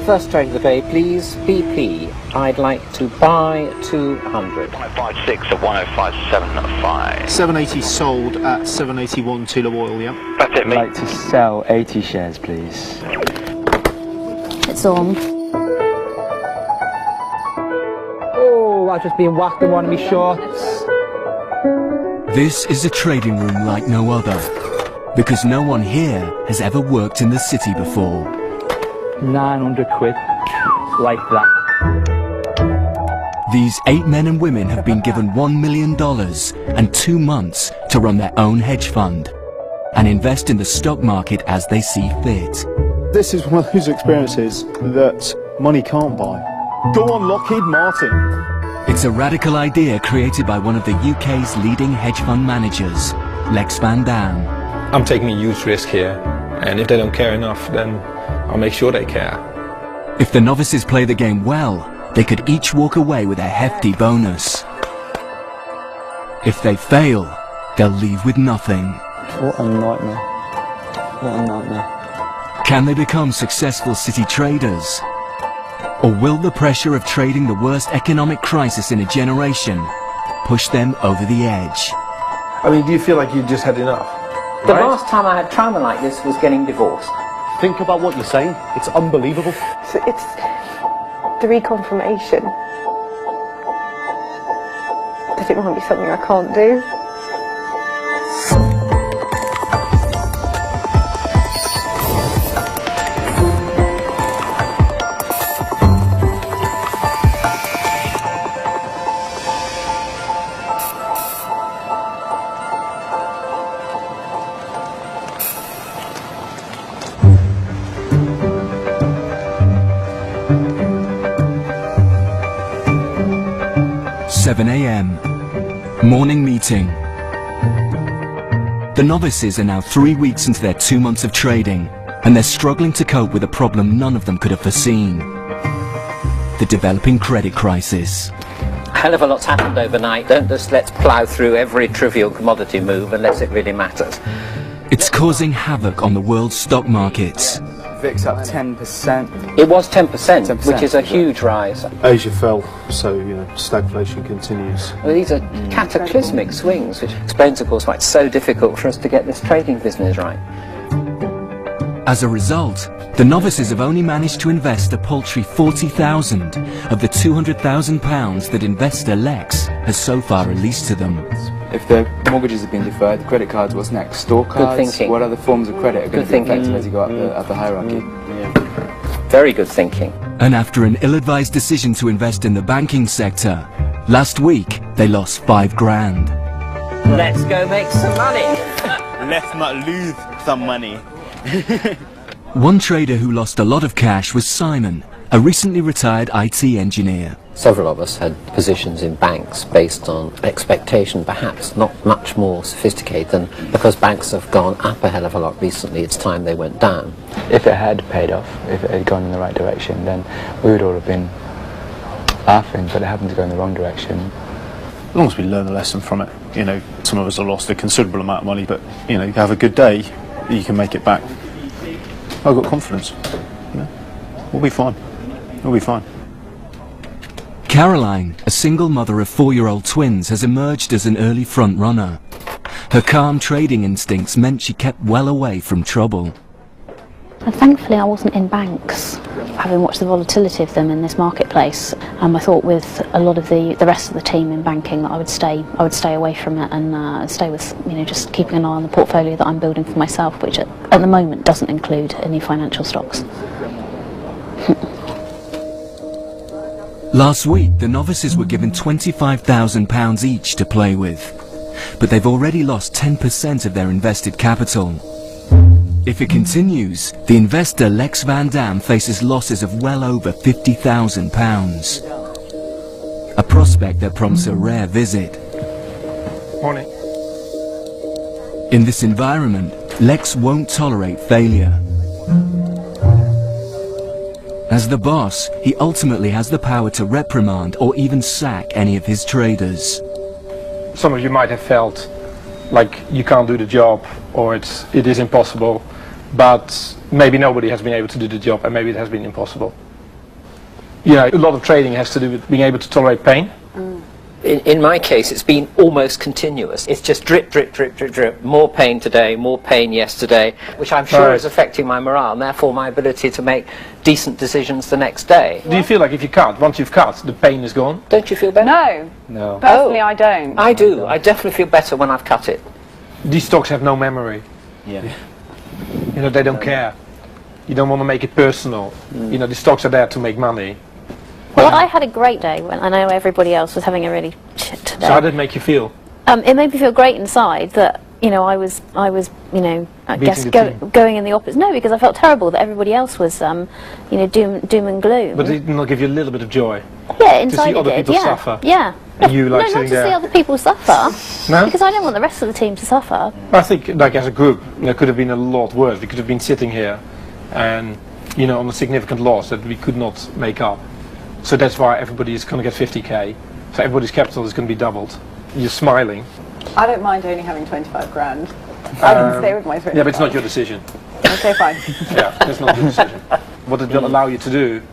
First trade of the day, please. BP. I'd like to buy 200. 156 at 105.75. 780 sold at 781 Tula Oil, yeah? That's it, I'd mate. like to sell 80 shares, please. It's on. Oh, I've just been whacked in one of my shorts. This is a trading room like no other, because no one here has ever worked in the city before. 900 quid. Like that. These 8 men and women have been given $1 million and 2 months to run their own hedge fund and invest in the stock market as they see fit. This is one of those experiences that money can't buy. Go on, Lockheed Martin. It's a radical idea created by one of the UK's leading hedge fund managers, Lex Van Dam. I'm taking a huge risk here, and if they don't care enough, then I'll make sure they care. If the novices play the game well, they could each walk away with a hefty bonus. If they fail, they'll leave with nothing. What a nightmare. What a nightmare. Can they become successful city traders? Or will the pressure of trading the worst economic crisis in a generation push them over the edge? I mean, do you feel like you just had enough? The last time I had trauma like this was getting divorced. Think about what you're saying. It's unbelievable. So it's the reconfirmation that it might be something I can't do. $7 a.m. Morning meeting. The novices are now 3 weeks into their 2 months of trading, and they're struggling to cope with a problem none of them could have foreseen: the developing credit crisis. A hell of a lot's happened overnight. Don't just let's plough through every trivial commodity move unless it really matters. It's causing havoc on the world's stock markets. VIX up 10%. It was 10%, 10%, which is a huge rise. Asia fell, so, stagflation continues. Well, these are cataclysmic swings, which explains, of course, why it's so difficult for us to get this trading business right. As a result, the novices have only managed to invest a paltry £40,000 of the £200,000 that investor Lex has so far released to them. If the mortgages have been deferred, credit cards, what's next? Store cards? thinking. What other forms of credit are going Good to be thinking. affected as you go up the hierarchy? Very good thinking. And after an ill-advised decision to invest in the banking sector, last week they lost £5,000. Let's go make some money. Let's not lose some money. One trader who lost a lot of cash was Simon, a recently retired IT engineer. Several of us had positions in banks based on expectation, perhaps not much more sophisticated than because banks have gone up a hell of a lot recently, it's time they went down. If it had paid off, if it had gone in the right direction, then we would all have been laughing, but it happened to go in the wrong direction. As long as we learn a lesson from it, some of us have lost a considerable amount of money, but, you have a good day, you can make it back. I've got confidence. We'll be fine. We'll be fine. Caroline, a single mother of 4-year-old twins, has emerged as an early front runner. Her calm trading instincts meant she kept well away from trouble. And thankfully I wasn't in banks, having watched the volatility of them in this marketplace. I thought with a lot of the rest of the team in banking that I would stay away from it and stay with just keeping an eye on the portfolio that I'm building for myself, which at the moment doesn't include any financial stocks. Last week, the novices were given £25,000 each to play with, but they've already lost 10% of their invested capital. If it continues, the investor Lex Van Dam faces losses of well over £50,000. A prospect that prompts a rare visit. Morning. In this environment, Lex won't tolerate failure. As the boss, he ultimately has the power to reprimand or even sack any of his traders. Some of you might have felt like you can't do the job, or it is impossible, but maybe nobody has been able to do the job and maybe it has been impossible. You know, a lot of trading has to do with being able to tolerate pain. In my case, it's been almost continuous. It's just drip, drip, drip, drip, drip. More pain today, more pain yesterday, which I'm sure is affecting my morale and therefore my ability to make decent decisions the next day. Do you feel like if you cut, once you've cut, the pain is gone? Don't you feel better? No. No. Personally, I don't. I do. I definitely feel better when I've cut it. These stocks have no memory. Yeah. You know, they don't care. You don't want to make it personal. You know, the stocks are there to make money. Well, I had a great day when I know everybody else was having a really shit day. So how did it make you feel? It made me feel great inside that, you know, I was, you know, I guess going in the opposite. No, because I felt terrible that everybody else was, you know, doom and gloom. But it did not give you a little bit of joy? Yeah, inside to see other it did, people yeah. suffer? Yeah. And you like no, sitting not to there? see other people suffer. No? Because I don't want the rest of the team to suffer. I think, like, as a group, there could have been a lot worse. We could have been sitting here and, you know, on a significant loss that we could not make up. So that's why everybody is going to get 50k. So everybody's capital is going to be doubled. You're smiling. I don't mind only having 25 grand. I can stay with my 25. Yeah, but it's not your decision. Okay, fine. Yeah, that's not your decision. What it will allow you to do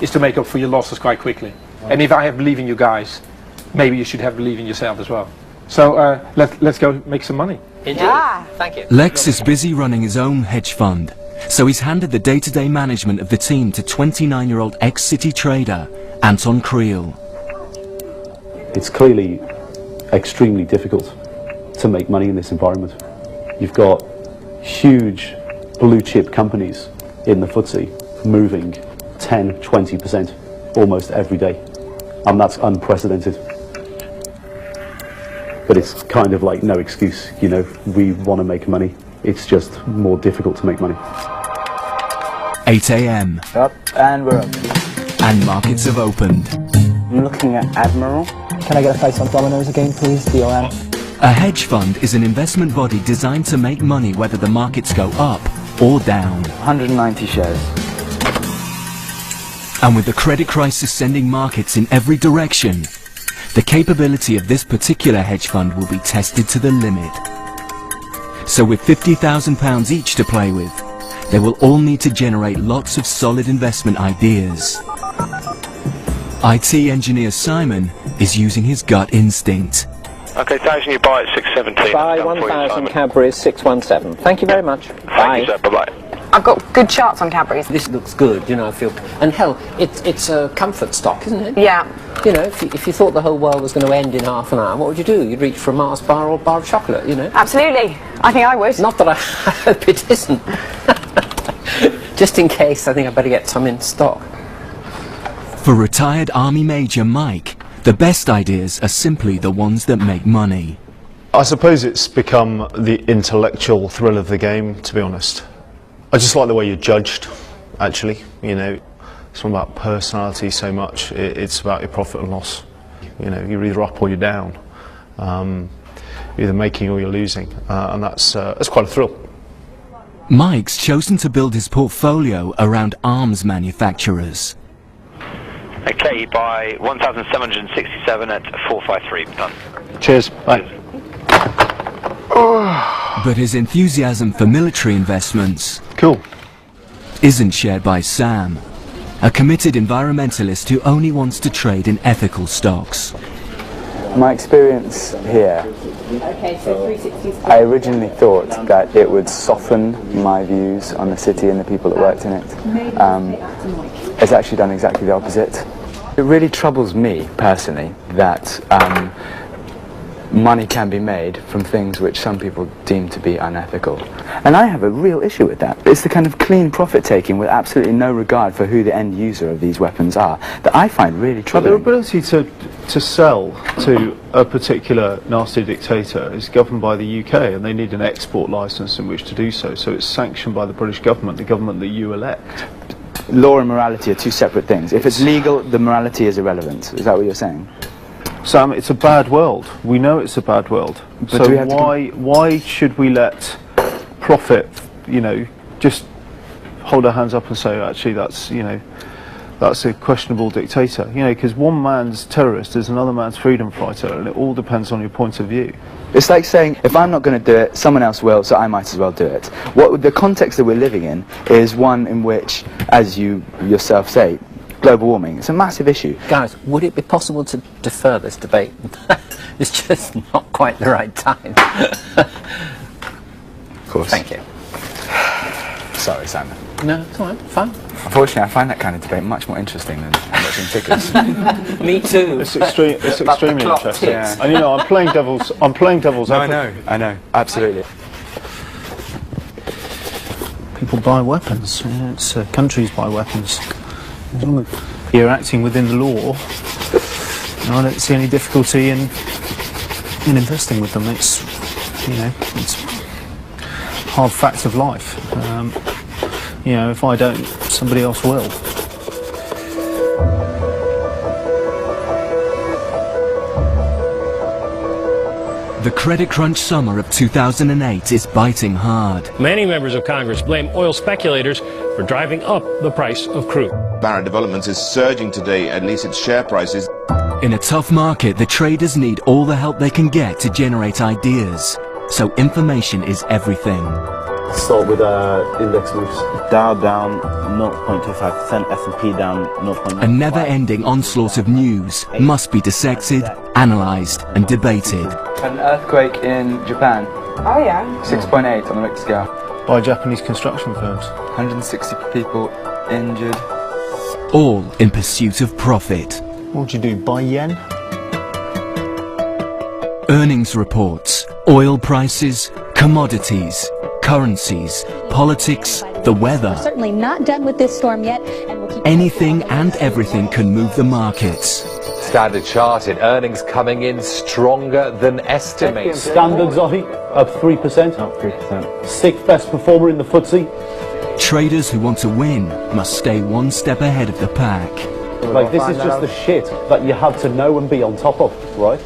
is to make up for your losses quite quickly. And if I have belief in you guys, maybe you should have belief in yourself as well. So let's go make some money. Indeed. Yeah. Thank you. Lex is busy running his own hedge fund, so he's handed the day-to-day management of the team to 29-year-old ex-City trader Anton Creel. It's clearly extremely difficult to make money in this environment. You've got huge blue chip companies in the FTSE moving 10, 20% almost every day, and that's unprecedented. But it's kind of like no excuse, you know, we want to make money. It's just more difficult to make money. 8 a.m. Up, and we're up. and markets have opened. I'm looking at Admiral. Can I get a price on Domino's again, please? DOM. A hedge fund is an investment body designed to make money whether the markets go up or down. 190 shares. And with the credit crisis sending markets in every direction, the capability of this particular hedge fund will be tested to the limit. So with £50,000 each to play with, they will all need to generate lots of solid investment ideas. IT engineer Simon is using his gut instinct. Okay, 1,000 you buy at 670. Buy 1,000 Cadbury's 617. Thank you very much. Thank you, sir. Bye-bye. I've got good charts on Cadbury's. This looks good, you know, I feel... And hell, it's a comfort stock, isn't it? Yeah. You know, if you thought the whole world was going to end in half an hour, what would you do? You'd reach for a Mars bar or a bar of chocolate, you know? Absolutely. I think I would. Not that I hope it isn't. Just in case, I think I'd better get some in stock. For retired Army Major Mike, the best ideas are simply the ones that make money. I suppose it's become the intellectual thrill of the game, to be honest. I just like the way you're judged, actually. You know, it's not about personality so much, it's about your profit and loss. You know, you're either up or you're down. You're either making or you're losing, and that's quite a thrill. Mike's chosen to build his portfolio around arms manufacturers. Okay, you buy 1,767 at 453. Done. Cheers. Bye. But his enthusiasm for military investments isn't shared by Sam, a committed environmentalist who only wants to trade in ethical stocks. My experience here, I originally thought that it would soften my views on the city and the people that worked in it. It's actually done exactly the opposite. It really troubles me, personally, that money can be made from things which some people deem to be unethical. And I have a real issue with that. It's the kind of clean profit-taking with absolutely no regard for who the end user of these weapons are that I find really troubling. But their ability to sell to a particular nasty dictator is governed by the UK, and they need an export licence in which to do so. So it's sanctioned by the British government, the government that you elect. Law and morality are two separate things. If it's legal, the morality is irrelevant. Is that what you're saying? Sam, it's a bad world. We know it's a bad world. But so why should we let profit, you know, just hold our hands up and say, actually, that's, you know, that's a questionable dictator, you know, because one man's terrorist is another man's freedom fighter, and it all depends on your point of view. It's like saying, if I'm not going to do it, someone else will, so I might as well do it. What the context that we're living in is one in which, as you yourself say, global warming. It's a massive issue. Guys, would it be possible to defer this debate? It's just not quite the right time. Of course. Thank you. Sorry, Simon. No, it's all right. Fine. Unfortunately, I find that kind of debate much more interesting than watching tickets. Me too. It's extremely interesting. Yeah. And you know, I'm playing devil's advocate. I know, absolutely. People buy weapons. It's countries buy weapons. As long as you're acting within the law, I don't see any difficulty in investing with them. It's it's hard facts of life. If I don't, somebody else will. The credit crunch summer of 2008 is biting hard. Many members of Congress blame oil speculators for driving up the price of crude. Barrett Developments is surging today, at least its share prices. In a tough market, the traders need all the help they can get to generate ideas. So information is everything. Start with index moves. Dow down 0.25%, S&P down 0.9%. A never-ending onslaught of news must be dissected, analysed and debated. An earthquake in Japan. Oh yeah. 6.8 on the Richter scale. By Japanese construction firms. 160 people injured. All in pursuit of profit. What would you do, buy yen? Earnings reports, oil prices, commodities, currencies, politics, the weather. We're certainly not done with this storm yet. And we'll keep Anything and everything can move the markets. Standard Chartered earnings coming in stronger than estimated. Standard Zohi up 3%. Up 3%. Sixth best performer in the FTSE. Traders who want to win must stay one step ahead of the pack. Like, this is just the shit that you have to know and be on top of, right?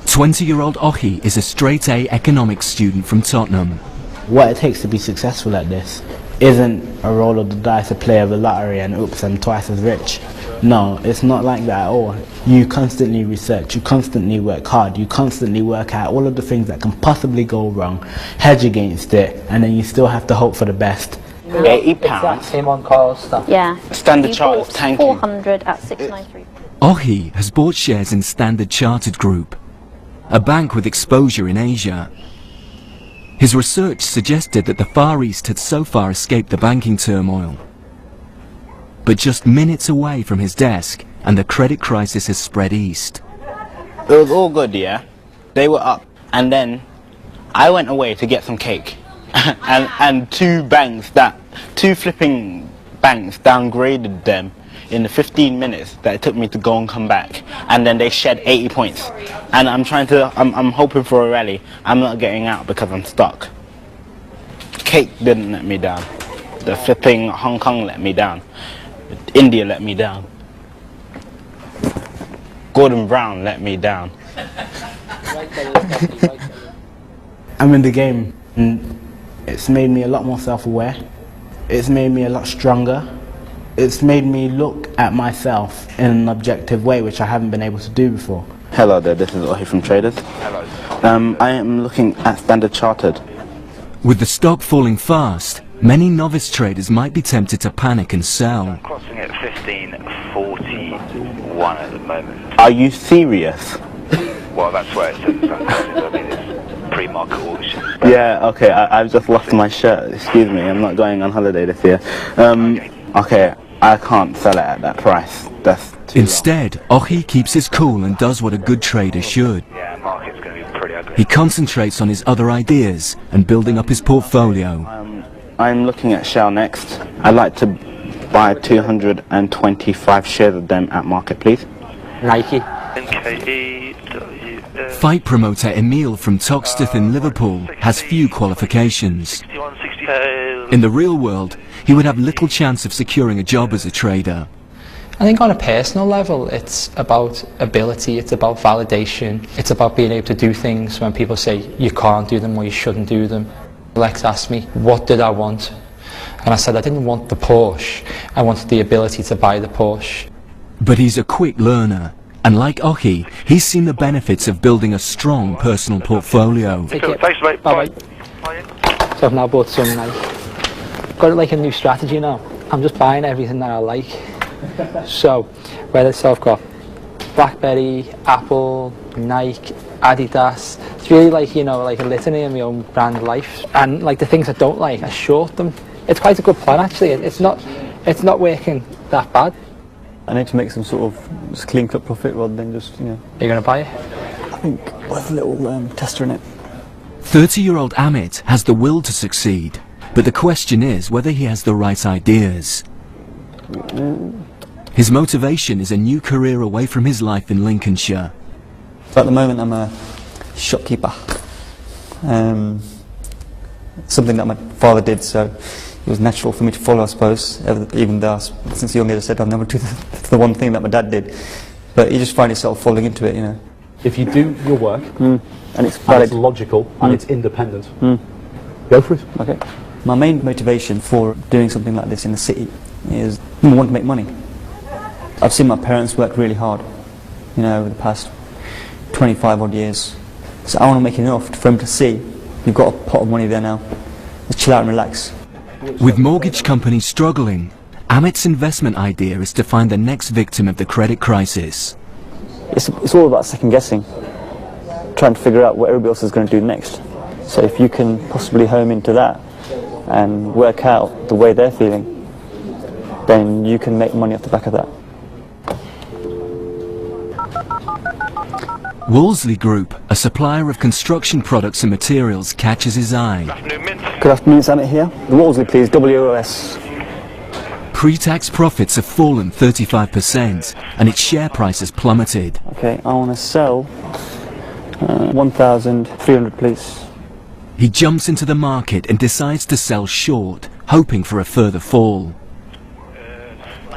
20-year-old Ohi is a straight-A economics student from Tottenham. What it takes to be successful at this isn't a roll of the dice, a play of the lottery and oops, I'm twice as rich. No, it's not like that at all. You constantly research, you constantly work hard, you constantly work out all of the things that can possibly go wrong, hedge against it, and then you still have to hope for the best. £80. Same on Carl's stuff. Yeah. Standard Chartered tanking. 400 at 693. Ohi has bought shares in Standard Chartered Group, a bank with exposure in Asia. His research suggested that the Far East had so far escaped the banking turmoil. But just minutes away from his desk, and the credit crisis has spread east. It was all good, yeah? They were up. And then I went away to get some cake. and two flipping banks downgraded them in the 15 minutes that it took me to go and come back, and then they shed 80 points. And I'm hoping for a rally. I'm not getting out because I'm stuck. Cake didn't let me down. The flipping Hong Kong let me down. India let me down. Gordon Brown let me down. I'm in the game, and it's made me a lot more self-aware. It's made me a lot stronger. It's made me look at myself in an objective way, which I haven't been able to do before. Hello there, this is Ohi from Traders. Hello. I am looking at Standard Chartered. With the stock falling fast, many novice traders might be tempted to panic and sell. Crossing at 15.41 at the moment. Are you serious? Well, that's where it says. I mean, it's pre-market auction. Yeah, okay, I've just lost my shirt. Excuse me, I'm not going on holiday this year. Okay, I can't sell it at that price. That's too Instead, Ohi keeps his cool and does what a good trader should. Yeah, market's going to be pretty ugly. He concentrates on his other ideas and building up his portfolio. I'm looking at Shell next. I'd like to buy 225 shares of them at market, please. Nike. Fight promoter Emil from Toxteth in Liverpool has few qualifications. In the real world, he would have little chance of securing a job as a trader. I think on a personal level, it's about ability, it's about validation, it's about being able to do things when people say you can't do them or you shouldn't do them. Lex asked me, what did I want? And I said I didn't want the Porsche, I wanted the ability to buy the Porsche. But he's a quick learner, and like Ohi, he's seen the benefits of building a strong personal portfolio. Take it. Thanks, mate. Bye. So I've now bought some, got like a new strategy now. I'm just buying everything that I like. So, so I've got BlackBerry, Apple, Nike, Adidas. It's really like, you know, like a litany of my own brand life. And like the things I don't like, I short them. It's quite a good plan actually. It's not working that bad. I need to make some sort of clean cut profit rather than just, you know. Are you going to buy it? I think worth a little tester in it. 30-year-old Amit has the will to succeed, but the question is whether he has the right ideas. His motivation is a new career away from his life in Lincolnshire. So at the moment I'm a shopkeeper. Something that my father did, so it was natural for me to follow, I suppose, even though since a young age I said I'll never do the one thing that my dad did. But you just find yourself falling into it, you know. If you do your work, and it's logical, and it's independent, go for it. Okay. My main motivation for doing something like this in the city is I want to make money. I've seen my parents work really hard, you know, over the past 25 odd years. So I want to make enough for them to see you've got a pot of money there now. Just chill out and relax. With mortgage companies struggling, Amit's investment idea is to find the next victim of the credit crisis. It's all about second guessing, trying to figure out what everybody else is going to do next. So if you can possibly home into that and work out the way they're feeling, then you can make money off the back of that. Wolseley Group, a supplier of construction products and materials, catches his eye. Good afternoon, it's Amit here. The Wolseley, please, WOS. Pre-tax profits have fallen 35% and its share price has plummeted. Okay, I want to sell 1,300, please. He jumps into the market and decides to sell short, hoping for a further fall.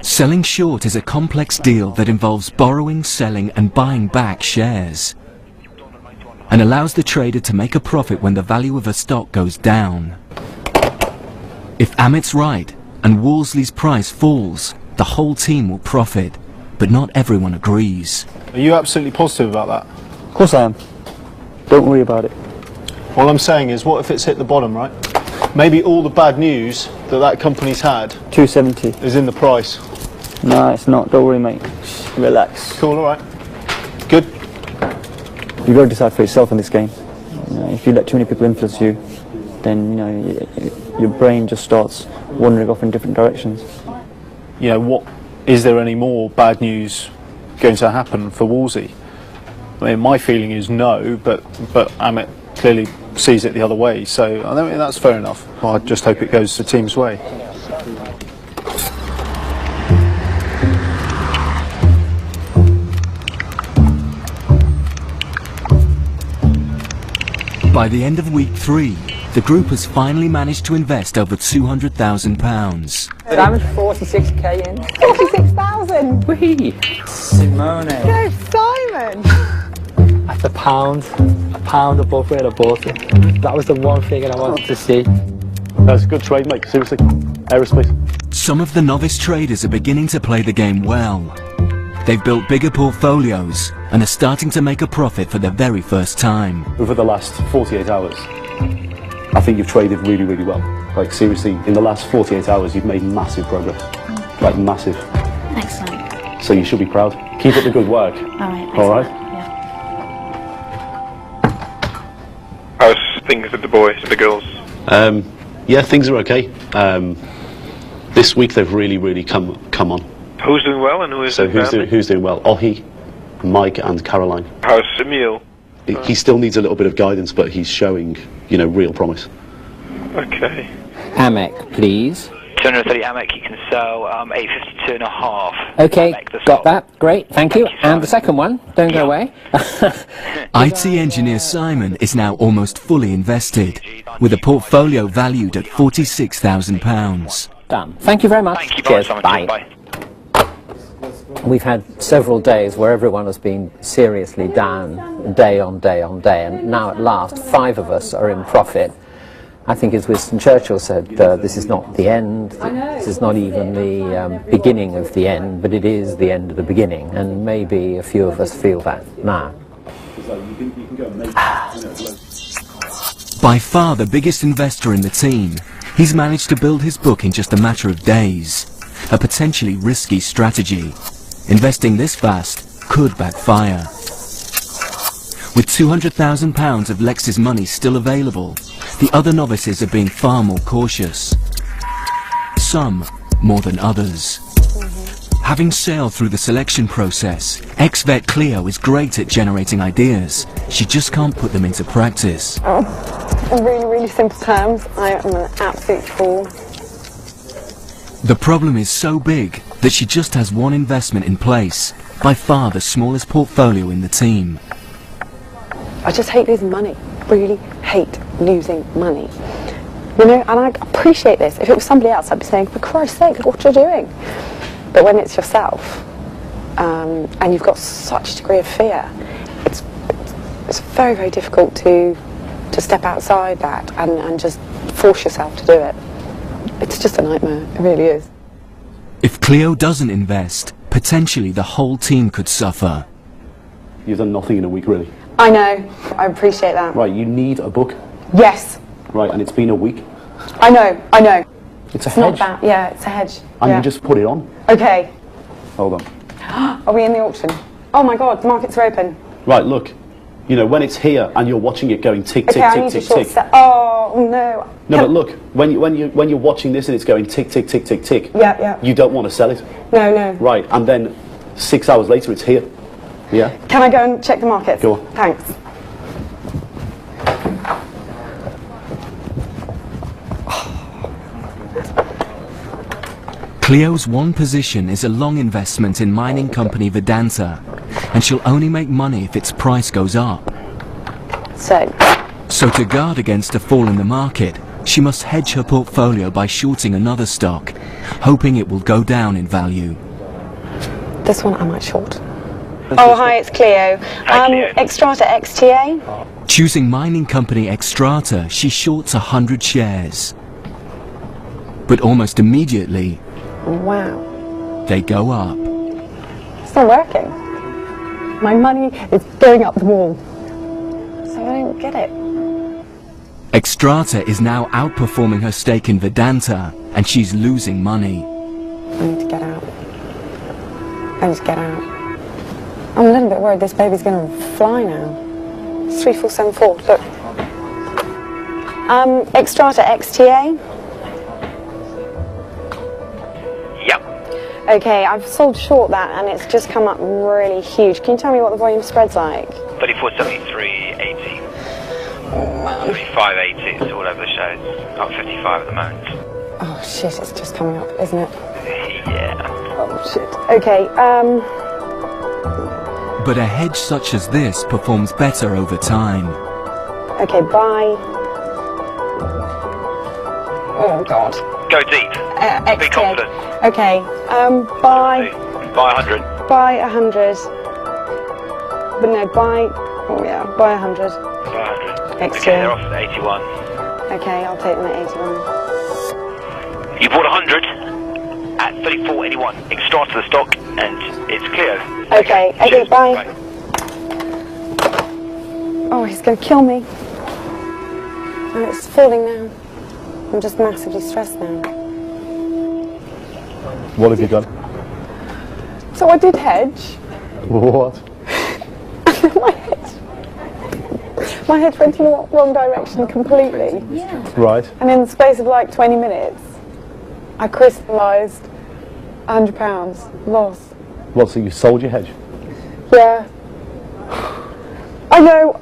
Selling short is a complex deal that involves borrowing, selling and buying back shares, and allows the trader to make a profit when the value of a stock goes down. If Amit's right and Wolseley's price falls, the whole team will profit, but not everyone agrees. Are you absolutely positive about that? Of course I am. Don't worry about it. All I'm saying is, what if it's hit the bottom, right? Maybe all the bad news that company's had 270 is in the price. No, it's not. Don't worry, mate. Relax. Cool, alright. Good. You've got to decide for yourself in this game. You know, if you let too many people influence you, then, you know, your brain just starts wandering off in different directions. You know, is there any more bad news going to happen for Wolseley? I mean, my feeling is no, but Amit clearly sees it the other way, so I think that's fair enough. I just hope it goes the team's way. By the end of week 3, the group has finally managed to invest over £200,000. How much? 46k in? 46,000! Whee! Simone! Go, Simon! That's a pound above where I bought it. That was the one figure I wanted to see. That's a good trade, mate, seriously. Aerospace. Some of the novice traders are beginning to play the game well. They've built bigger portfolios and are starting to make a profit for the very first time. Over the last 48 hours, I think you've traded really, really well. Like, seriously, in the last 48 hours, you've made massive progress. Like, massive. Excellent. So you should be proud. Keep up the good work. All right. How's things with the boys, with the girls? Yeah, things are okay. This week they've really come on. Who's doing well and who's doing well? Ohi, Mike and Caroline. How's Emil? He still needs a little bit of guidance, but he's showing, you know, real promise. Okay. Amek, please. 230 Amek, you can sell 852.5. Okay, got that. Great, thank you. And the second one, don't go away. IT engineer Simon is now almost fully invested, with a portfolio valued at £46,000. Done. Thank you very much. Thank you, Cheers. Bye. Bye. We've had several days where everyone has been seriously down, day on day on day, and now at last 5 of us are in profit. I think, as Winston Churchill said, this is not the end, this is not even the beginning of the end, but it is the end of the beginning, and maybe a few of us feel that now. By far the biggest investor in the team, He's managed to build his book in just a matter of days. A potentially risky strategy. Investing this fast could backfire. With £200,000 of Lex's money still available, the other novices are being far more cautious. Some more than others. Having sailed through the selection process, ex-vet Cleo is great at generating ideas. She just can't put them into practice. In really, really simple terms, I am an absolute fool. The problem is so big that she just has one investment in place, by far the smallest portfolio in the team. I just hate losing money. Really hate losing money. You know, and I appreciate this. If it was somebody else, I'd be saying, for Christ's sake, look what you're doing. But when it's yourself, and you've got such a degree of fear, it's very, very difficult to step outside that and just force yourself to do it. It's just a nightmare, it really is. If Cleo doesn't invest, potentially the whole team could suffer. You've done nothing in a week, really. I know, I appreciate that. Right, you need a book. Yes. Right, and it's been a week. I know, I know. It's a hedge. Not that, yeah, it's a hedge. And yeah. you just put it on. Okay. Hold on. Are we in the auction? Oh my God, the markets are open. Right, look. You know, when it's here and you're watching it going tick, tick, Okay, tick, tick, tick. Oh no. No, but look, when you're watching this and it's going tick, tick, tick, tick, tick. Yeah, yeah. You don't want to sell it. No, no. Right, and then 6 hours later it's here. Yeah. Can I go and check the markets? Go on. Thanks. Cleo's one position is a long investment in mining company Vedanta, and she'll only make money if its price goes up. So to guard against a fall in the market, she must hedge her portfolio by shorting another stock, hoping it will go down in value. This one I might short. Oh, hi, it's Cleo. Xstrata XTA? Choosing mining company Xstrata, she shorts 100 shares. But almost immediately, wow, they go up. It's not working. My money is going up the wall. So I don't get it. Xstrata is now outperforming her stake in Vedanta, and she's losing money. I need to get out. I need to get out. I'm a little bit worried this baby's going to fly now. 3474, look. Xstrata XTA? Yep. Okay, I've sold short that and it's just come up really huge. Can you tell me what the volume spread's like? 34.73.80. 35.80, it's all over the shows. Up 55 at the moment. Oh shit, it's just coming up, isn't it? Yeah. Oh shit. Okay, But a hedge such as this performs better over time. Okay, bye. Oh god. Go deep. Be confident. Okay, buy. Buy 100. Buy 100. But no, buy. Oh yeah, buy 100. Buy 100. Extra. Okay, they're off at 81. Okay, I'll take them at 81. You bought 100 at 34.81. Xstrata the stock, and it's clear. Okay, okay, bye. Oh, he's going to kill me. And it's falling now. I'm just massively stressed now. What have you done? So I did hedge. What? My hedge went in the wrong direction completely. Yeah. Right. And in the space of like 20 minutes, I crystallised £100 loss. What, so you sold your hedge? Yeah. I know.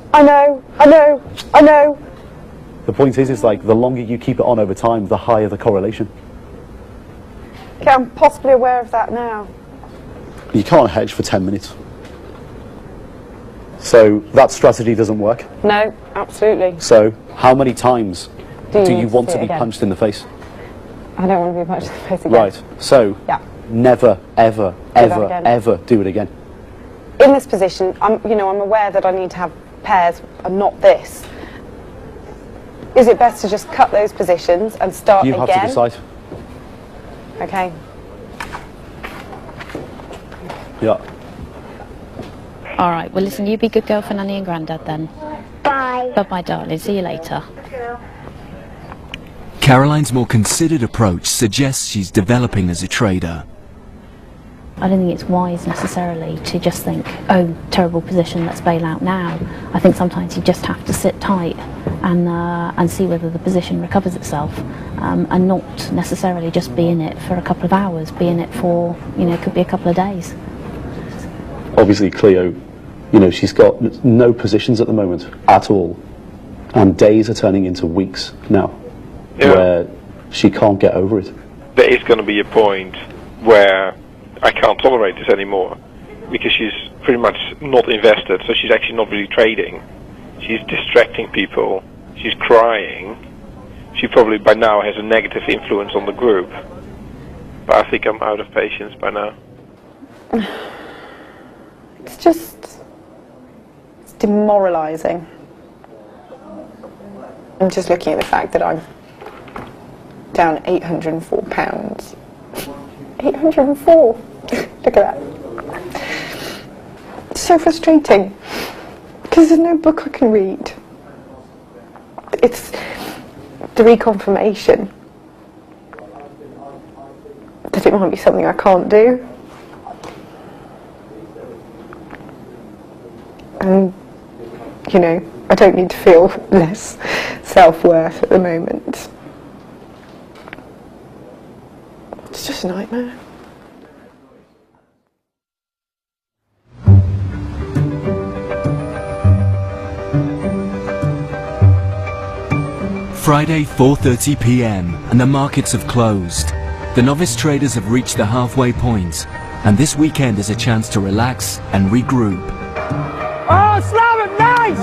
The point is like, the longer you keep it on over time, the higher the correlation. Okay, I'm possibly aware of that now. You can't hedge for 10 minutes. So that strategy doesn't work. No, absolutely. So how many times do you want to be again? punched in the face? I don't want to be punched in the face again. Right. So never, ever, ever, again. ever do it again. In this position, I'm aware that I need to have pairs and not this. Is it best to just cut those positions and start again? You have to decide. Okay. Yeah. All right, well listen, you be good girl for Nanny and Grandad then. Bye. Bye-bye, darling. See you later. Caroline's more considered approach suggests she's developing as a trader. I don't think it's wise necessarily to just think, oh, terrible position, let's bail out now. I think sometimes you just have to sit tight and see whether the position recovers itself, and not necessarily just be in it for a couple of hours, be in it for, it could be a couple of days. Obviously Cleo, she's got no positions at the moment at all, and days are turning into weeks now, where she can't get over it. There is going to be a point where I can't tolerate this anymore, because she's pretty much not invested, so she's actually not really trading. She's distracting people, she's crying, she probably by now has a negative influence on the group. But I think I'm out of patience by now. It's demoralising. I'm just looking at the fact that I'm down £804. 804! Look at that. It's so frustrating, because there's no book I can read. It's the reconfirmation that it might be something I can't do. And, I don't need to feel less self-worth at the moment. It's just a nightmare. Friday, 4:30 p.m, and the markets have closed. The novice traders have reached the halfway point, and this weekend is a chance to relax and regroup. Oh, slam it, nice!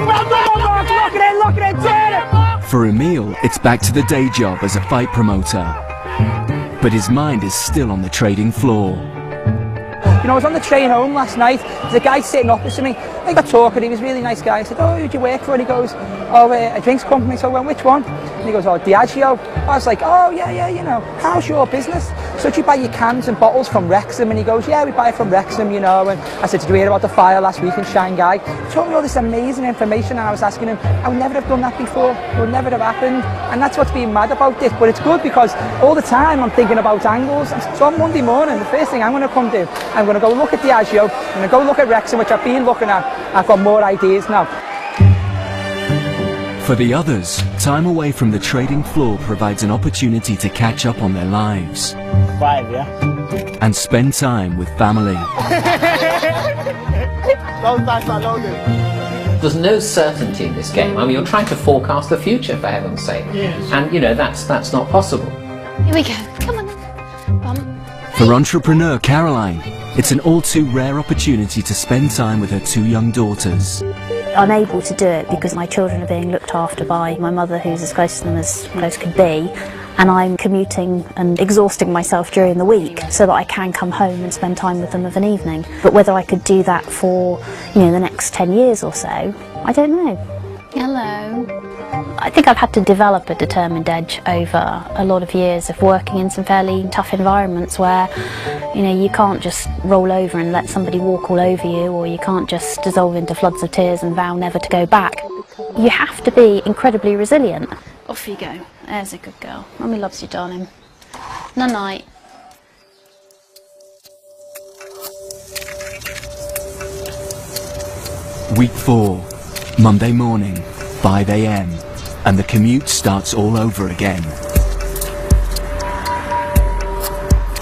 Well done, Mark, look at it, turn it! For Emil, it's back to the day job as a fight promoter. But his mind is still on the trading floor. I was on the train home last night, there's a guy sitting opposite me. I got talking, he was a really nice guy. I said, oh, who do you work for? And he goes, oh, a drinks company. So I went, which one? And he goes, oh, Diageo. I was like, oh, yeah, how's your business? So do you buy your cans and bottles from Wrexham? And he goes, yeah, we buy it from Wrexham, And I said, did you hear about the fire last week in Shanghai? He told me all this amazing information, and I was asking him, I would never have done that before, it would never have happened. And that's what's being mad about this. But it's good, because all the time I'm thinking about angles. So on Monday morning, the first thing I'm going to come do, I'm going to go look at Diageo, I'm going to go look at Wrexham, which I've been looking at. I've got more ideas now. For the others, time away from the trading floor provides an opportunity to catch up on their lives. 5, yeah? And spend time with family. There's no certainty in this game. I mean, you're trying to forecast the future, for heaven's sake. Yes. And, that's not possible. Here we go. Come on then. For entrepreneur Caroline, it's an all too rare opportunity to spend time with her 2 young daughters. I'm able to do it because my children are being looked after by my mother, who's as close to them as close could be, and I'm commuting and exhausting myself during the week so that I can come home and spend time with them of an evening. But whether I could do that for, the next 10 years or so, I don't know. Hello. I think I've had to develop a determined edge over a lot of years of working in some fairly tough environments where, you can't just roll over and let somebody walk all over you, or you can't just dissolve into floods of tears and vow never to go back. You have to be incredibly resilient. Off you go. There's a good girl. Mummy loves you, darling. Night-night. Week 4, Monday morning, 5 a.m, and the commute starts all over again.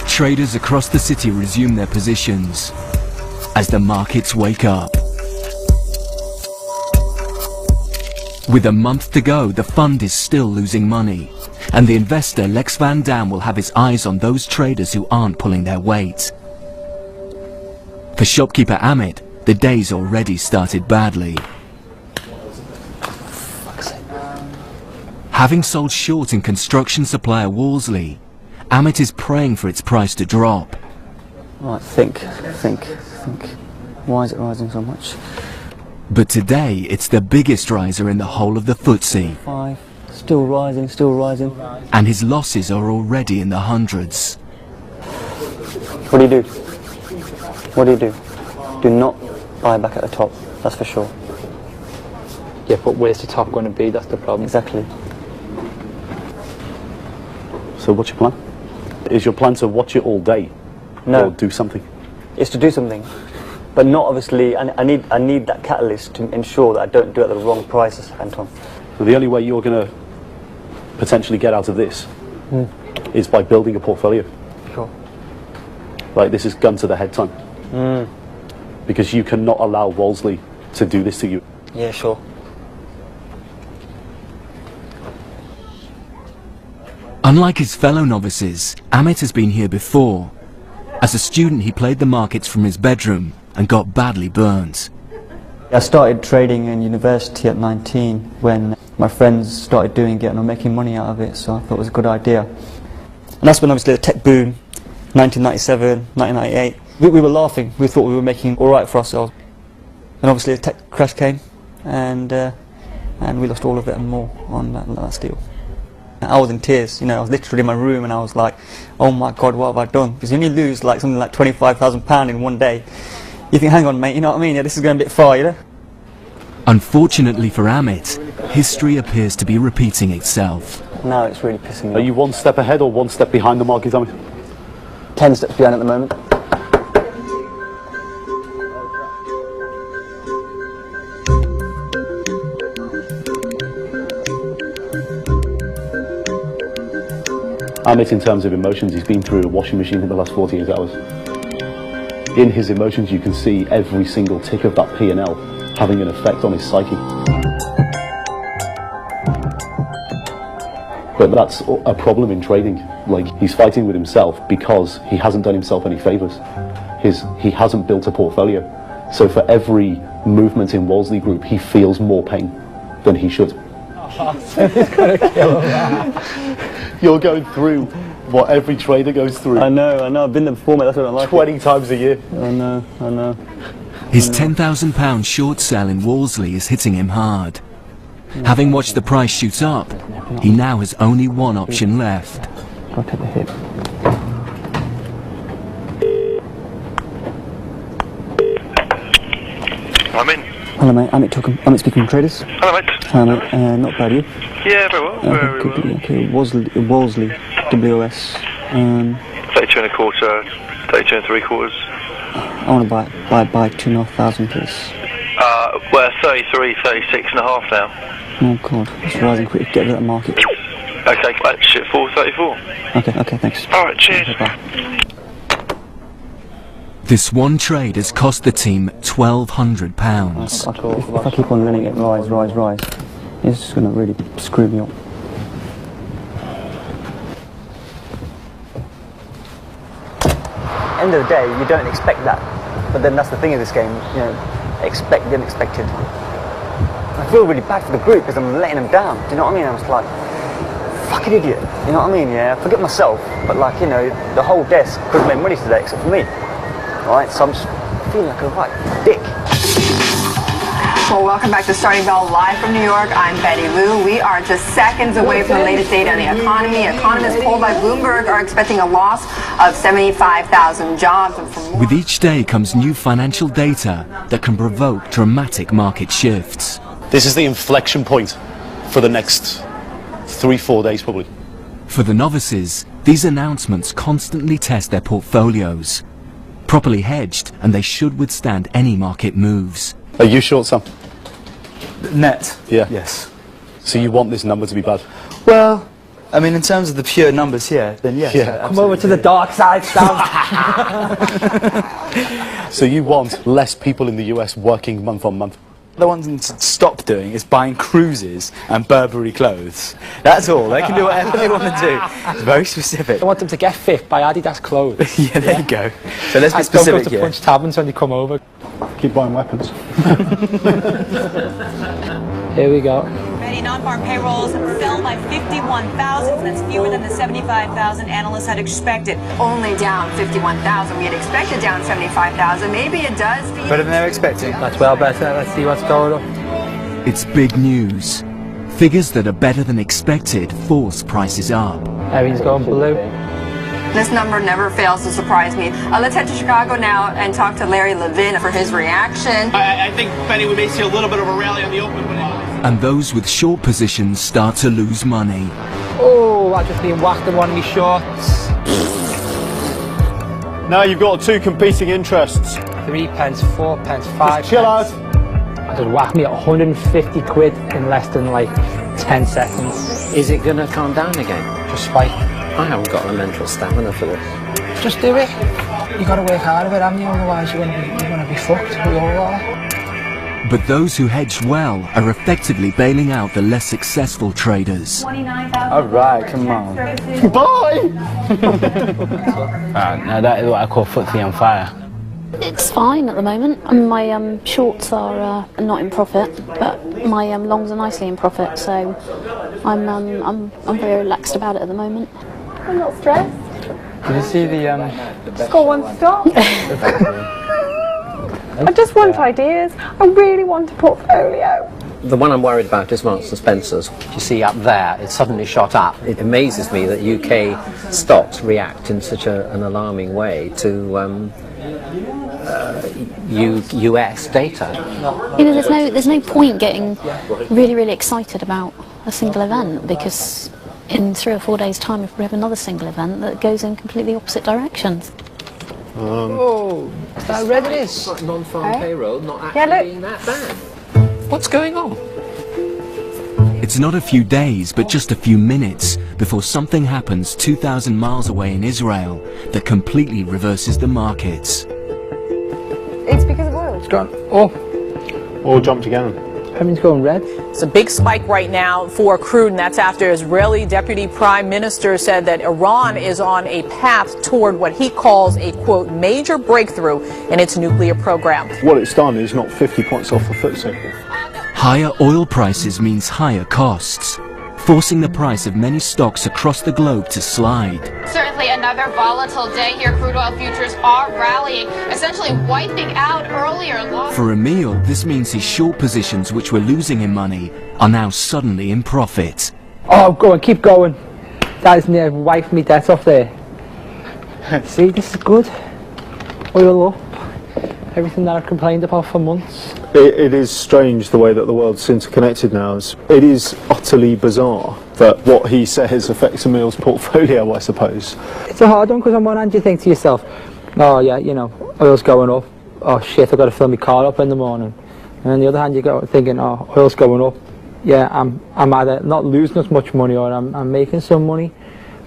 Traders across the city resume their positions as the markets wake up. With a month to go, the fund is still losing money, and the investor Lex Van Dam will have his eyes on those traders who aren't pulling their weight. For shopkeeper Amit, the day's already started badly. Having sold short in construction supplier Wolseley, Amit is praying for its price to drop. Right, think. Why is it rising so much? But today, it's the biggest riser in the whole of the FTSE. 5, still rising. And his losses are already in the hundreds. What do? Do not buy back at the top, that's for sure. Yeah, but where's the top going to be? That's the problem. Exactly. So what's your plan? Is your plan to watch it all day? No. Or do something? It's to do something, but not obviously. I need that catalyst to ensure that I don't do it at the wrong prices, Anton. So the only way you're going to potentially get out of this is by building a portfolio. Sure. Like, this is gun to the head time. Because you cannot allow Wolseley to do this to you. Yeah, sure. Unlike his fellow novices, Amit has been here before. As a student, he played the markets from his bedroom and got badly burnt. I started trading in university at 19 when my friends started doing it and were making money out of it, so I thought it was a good idea. And that's when obviously the tech boom, 1997, 1998, we were laughing. We thought we were making all right for ourselves. And obviously the tech crash came, and we lost all of it and more on that deal. I was in tears, you know, I was literally in my room and I was like, oh my God, what have I done? Because when you lose like something like £25,000 in one day, you think, hang on mate, you know what I mean? Yeah, this is going a bit far, you know? Unfortunately for Amit, history appears to be repeating itself. Now it's really pissing me off. Are you one step ahead or one step behind the market, Amit? 10 steps behind at the moment. Amit, in terms of emotions, he's been through a washing machine in the last 48 hours. In his emotions, you can see every single tick of that P&L having an effect on his psyche. But that's a problem in trading. Like, he's fighting with himself because he hasn't done himself any favours. He hasn't built a portfolio. So for every movement in Wolseley Group, he feels more pain than he should. It's gonna kill him. You're going through what every trader goes through. I know, I've been there before, mate, that's what I like. 20 times a year. I know. His £10,000 short sell in Wolseley is hitting him hard. Having watched the price shoot up, he now has only one option left. I'll take the hit. I'm in. Hello mate, Amit speaking from Traders. Hello mate. Hello mate, not bad, you? Yeah, very well, very well. Okay, Wolseley, WOS. 32 and a quarter, 32 and 3/4. I want to buy 2,500 please. We're 33, 36 and a half now. Oh God, it's rising quick. Get rid of that market. Okay, shit, 434. Okay, thanks. Alright, cheers. Okay, bye. This one trade has cost the team £1,200. If I keep on letting it rise, it's just going to really screw me up. End of the day, you don't expect that, but then that's the thing of this game. You know, expect the unexpected. I feel really bad for the group because I'm letting them down. Do you know what I mean? I was like, fucking idiot. You know what I mean? Yeah, I forget myself, but like, you know, the whole desk could have made money today except for me. Alright, so I'm just feeling like a right dick. Well, welcome back to Starting Bell live from New York. I'm Betty Lou. We are just seconds away from the latest data on the economy. Economists polled by Bloomberg are expecting a loss of 75,000 jobs. With each day comes new financial data that can provoke dramatic market shifts. This is the inflection point for the next 3-4 days probably. For the novices, these announcements constantly test their portfolios. Properly hedged, and they should withstand any market moves. Are you short, Sam? Net? Yeah. Yes. So you want this number to be bad? Well, I mean, in terms of the pure numbers here, then yes. Yeah. Come over to the dark side, Sam. So you want less people in the US working month on month? The one thing to stop doing is buying cruises and Burberry clothes. That's all. They can do whatever they want to do. It's very specific. I want them to get fit by Adidas clothes. Yeah, there you go. So let's be specific don't go to here. Punch Taverns when they come over. Keep buying weapons. Here we go. Many non-farm payrolls fell by 51,000. That's fewer than the 75,000 analysts had expected. Only down 51,000. We had expected down 75,000. Maybe it does. Better than they were expecting. That's well better. Let's see what's going on. It's big news. Figures that are better than expected force prices up. Everything's going blue. This number never fails to surprise me. Let's head to Chicago now and talk to Larry Levin for his reaction. I think, Benny, we may see a little bit of a rally on the open. and those with short positions start to lose money. Oh, I've just been whacked in one of my shorts. Now you've got two competing interests. 3 pence, 4 pence, 5 Just chill pence. out. Just whacked me at 150 quid in less than like 10 seconds. Is it going to calm down again? Just spike. I haven't got the mental stamina for this. Just do it. You got to work hard at it, haven't you? Otherwise you're going to be fucked. We all are. But those who hedged well are effectively bailing out the less successful traders. Alright, come on. Bye! Now that is what I call footsie on fire. It's fine at the moment. I mean, my shorts are not in profit, but my longs are nicely in profit. So I'm very relaxed about it at the moment. I'm not stressed. Did you see the Just got one stop. I just want ideas. I really want a portfolio. The one I'm worried about is Marks and Spencer's. You see up there, it suddenly shot up. It amazes me that UK stocks react in such an alarming way to US data. You know, there's no point getting really excited about a single event, because in 3 or 4 days' time, if we have another single event that goes in completely opposite directions. Oh, I read it is. Like non-farm payroll not actually being that bad. What's going on? It's not a few days, but just a few minutes before something happens 2,000 miles away in Israel that completely reverses the markets. It's because of oil. It's gone up. Oil jumped again. Everything's going red. It's a big spike right now for crude, and that's after Israeli Deputy Prime Minister said that Iran is on a path toward what he calls a, quote, major breakthrough in its nuclear program. What it's done is knocked 50 points off the FTSE. Higher oil prices means higher costs, forcing the price of many stocks across the globe to slide. Certainly another volatile day here. Crude oil futures are rallying, essentially wiping out earlier losses. For Emil, this means his short positions, which were losing him money, are now suddenly in profit. Oh, go on, keep going. That is near wiped me debt off there. See, this is good. Oil up. Everything that I've complained about for months. It is strange the way that the world's interconnected now. It is utterly bizarre that what he says affects Emil's portfolio, I suppose. It's a hard one, because on one hand you think to yourself, oh yeah, you know, oil's going up. Oh shit, I've got to fill my car up in the morning. And on the other hand you go thinking, oh, oil's going up. Yeah, I'm either not losing as much money or I'm making some money.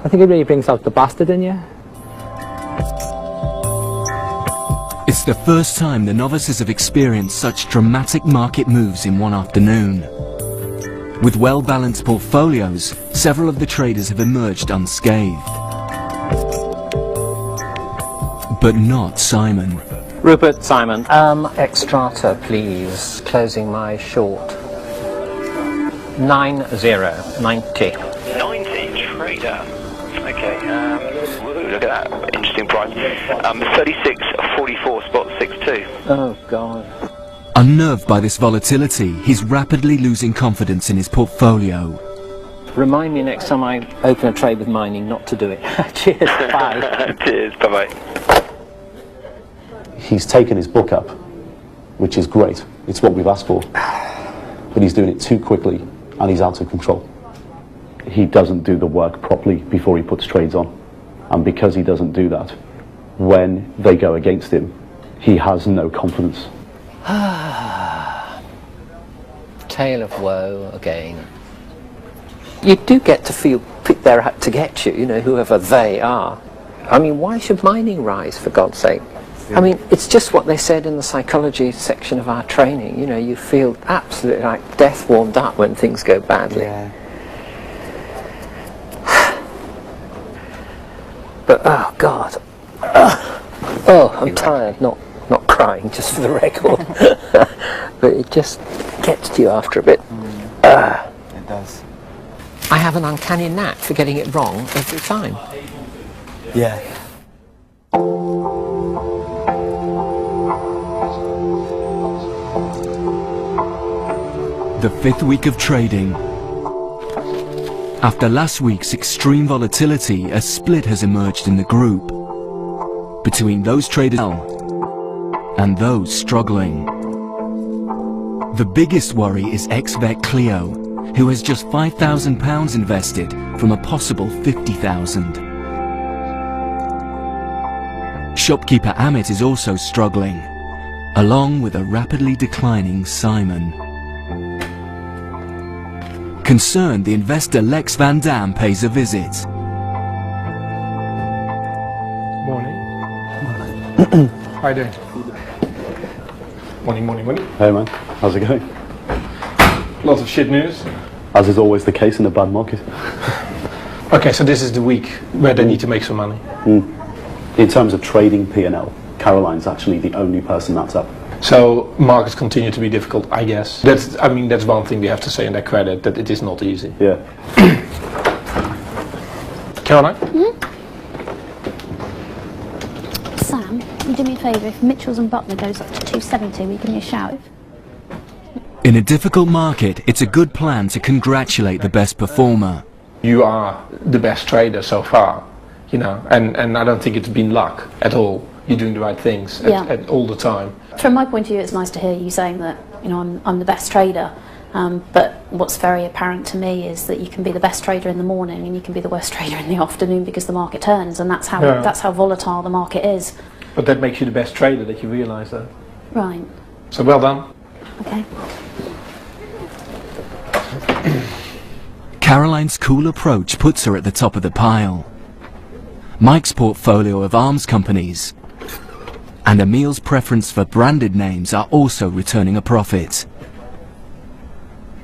I think it really brings out the bastard in you. It's the first time the novices have experienced such dramatic market moves in one afternoon. With well-balanced portfolios, several of the traders have emerged unscathed. But not Simon. Rupert, Simon. Extrata, please. Closing my short. 90. 90 trader. Okay, look at that, interesting price. 36.44 spot 62. Oh God. Unnerved by this volatility, he's rapidly losing confidence in his portfolio. Remind me next time I open a trade with mining not to do it. Cheers, bye. Cheers, bye-bye. He's taken his book up, which is great. It's what we've asked for. But he's doing it too quickly, and he's out of control. He doesn't do the work properly before he puts trades on. And because he doesn't do that, when they go against him, he has no confidence. Tale of woe again. You do get to pick their out to get you, you know, whoever they are. I mean, why should mining rise, for God's sake? I mean, it's just what they said in the psychology section of our training. You know, you feel absolutely like death warmed up when things go badly. Yeah. But, oh God. Oh, I'm tired, not crying, just for the record. But it just gets to you after a bit. It does. I have an uncanny knack for getting it wrong every time. Yeah. The fifth week of trading. After last week's extreme volatility, a split has emerged in the group between those traders and those struggling. The biggest worry is ex-vet Cleo, who has just £5,000 invested from a possible 50,000. Shopkeeper Amit is also struggling, along with a rapidly declining Simon. Concerned, the investor Lex Van Dam pays a visit. Morning. How you doing? Morning. Hey man, how's it going? Lots of shit news. As is always the case in a bad market. Okay, so this is the week where they need to make some money. In terms of trading P&L, Caroline's actually the only person that's up. So markets continue to be difficult, I guess. That's one thing we have to say in their credit, that it is not easy. Yeah. Caroline? Sam, you do me a favour, if Mitchells and Butler goes up to 270, will you give me a shout? In a difficult market, it's a good plan to congratulate the best performer. You are the best trader so far, you know, and I don't think it's been luck at all. You're doing the right things at all the time. From my point of view, it's nice to hear you saying that, you know, I'm the best trader. But what's very apparent to me is that you can be the best trader in the morning and you can be the worst trader in the afternoon because the market turns, and that's how volatile the market is. But that makes you the best trader, that you realise that. Right. So well done. Okay. Caroline's cool approach puts her at the top of the pile. Mike's portfolio of arms companies and Emil's preference for branded names are also returning a profit.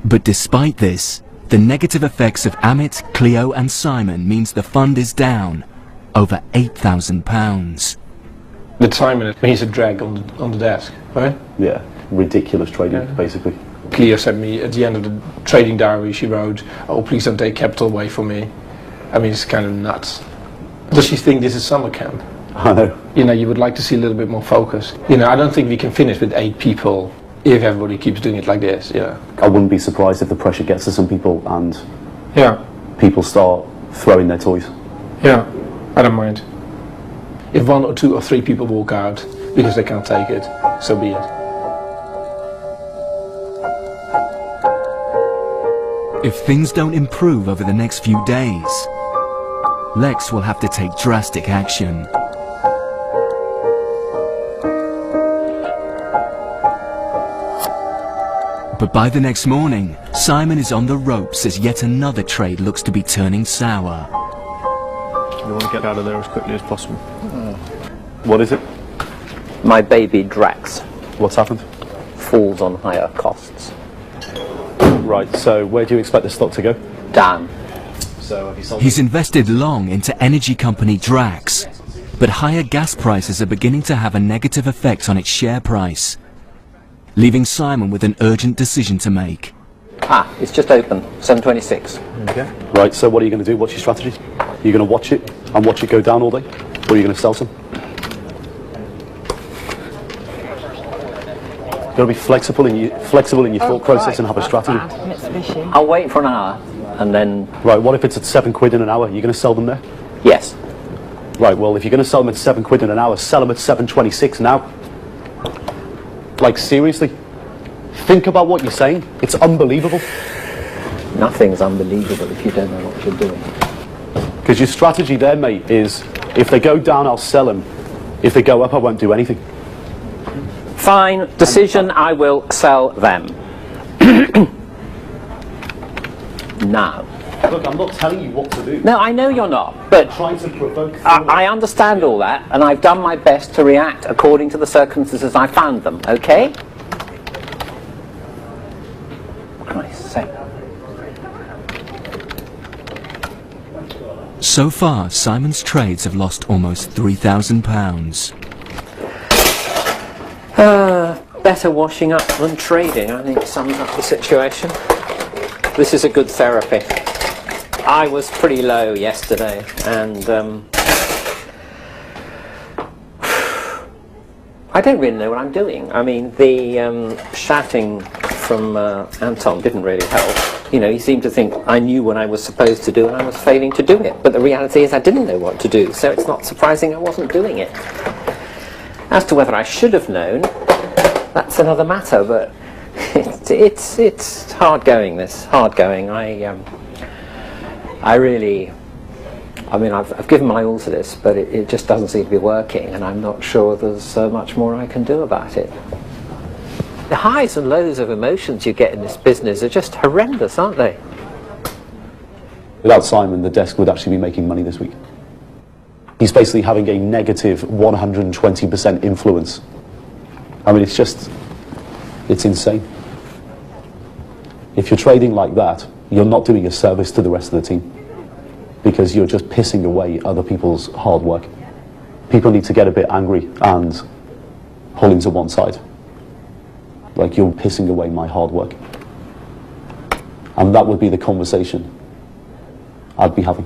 But despite this, the negative effects of Amit, Cleo and Simon means the fund is down over £8,000. With Simon, he's a drag on the desk, right? Yeah, ridiculous trading, basically. Cleo sent me, at the end of the trading diary, she wrote, "Oh, please don't take capital away from me." I mean, it's kind of nuts. Does she think this is summer camp? I know. You know, you would like to see a little bit more focus. You know, I don't think we can finish with 8 people if everybody keeps doing it like this, you know. I wouldn't be surprised if the pressure gets to some people and Yeah. people start throwing their toys. Yeah, I don't mind. If 1 or 2 or 3 people walk out because they can't take it, so be it. If things don't improve over the next few days, Lex will have to take drastic action. But by the next morning, Simon is on the ropes as yet another trade looks to be turning sour. You want to get out of there as quickly as possible. What is it? My baby Drax What's happened? falls on higher costs. Right, so where do you expect the stock to go? Down. So have you sold He's invested long into energy company Drax, but higher gas prices are beginning to have a negative effect on its share price, leaving Simon with an urgent decision to make. Ah, it's just open, 7:26. Okay. Right, so what are you going to do? What's your strategy? Are you going to watch it and watch it go down all day? Or are you going to sell some? You've got to be flexible in your thought process and have a strategy. I'll wait for an hour and then... Right, what if it's at £7 in an hour? Are you going to sell them there? Yes. Right, well, if you're going to sell them at £7 in an hour, sell them at 7.26 now. Like, seriously? Think about what you're saying. It's unbelievable. Nothing's unbelievable if you don't know what you're doing. Because your strategy there, mate, is if they go down, I'll sell them. If they go up, I won't do anything. Fine. Decision, I will sell them. Now. Look, I'm not telling you what to do. No, I know you're not, but I'm trying to provoke I understand all that, and I've done my best to react according to the circumstances I found them, okay? Christ's sake. So far, Simon's trades have lost almost £3,000. Better washing up than trading, I think sums up the situation. This is a good therapy. I was pretty low yesterday, and I don't really know what I'm doing. I mean, the shouting from Anton didn't really help. You know, he seemed to think I knew what I was supposed to do and I was failing to do it. But the reality is I didn't know what to do, so it's not surprising I wasn't doing it. As to whether I should have known, that's another matter, but it's It's hard going. This hard going. I really. I mean, I've given my all to this, but it just doesn't seem to be working, and I'm not sure there's much more I can do about it. The highs and lows of emotions you get in this business are just horrendous, aren't they? Without Simon, the desk would actually be making money this week. He's basically having a negative 120% influence. I mean, it's insane. If you're trading like that, you're not doing a service to the rest of the team, because you're just pissing away other people's hard work. People need to get a bit angry and pull into one side. Like, you're pissing away my hard work. And that would be the conversation I'd be having.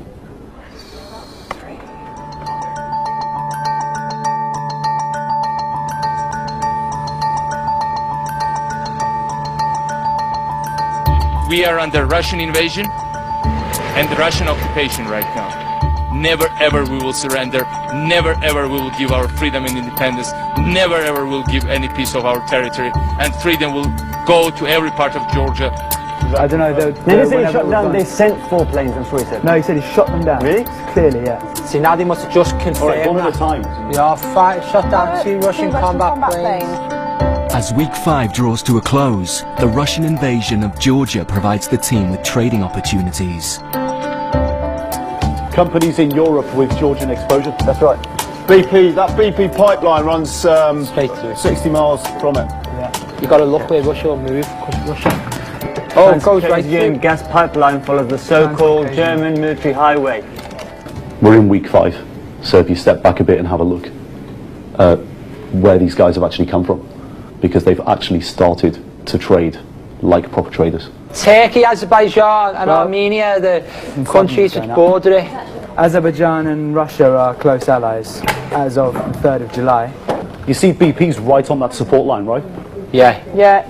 We are under Russian invasion and Russian occupation right now. Never ever we will surrender. Never ever we will give our freedom and independence. Never ever we will give any piece of our territory. And freedom will go to every part of Georgia. I don't know. No, he said he shot down. They sent 4 planes. I'm sure he said. No, he said he shot them down. Really? Clearly, yeah. See, now they must have just confirmed. All right, one at a time. Yeah, shot down 2 Russian combat planes. As week 5 draws to a close, the Russian invasion of Georgia provides the team with trading opportunities. Companies in Europe with Georgian exposure. That's right. BP, that BP pipeline runs 60 miles from it. Yeah. You got to look where Russia will move, because Russia. Oh, it goes right through. Gas pipeline follows the so-called German military highway. We're in week 5, so if you step back a bit and have a look at where these guys have actually come from, because they've actually started to trade like proper traders. Turkey, Azerbaijan and Armenia, the countries which border it. Azerbaijan and Russia are close allies as of the 3rd of July. You see BP's right on that support line, right? Yeah. Yeah.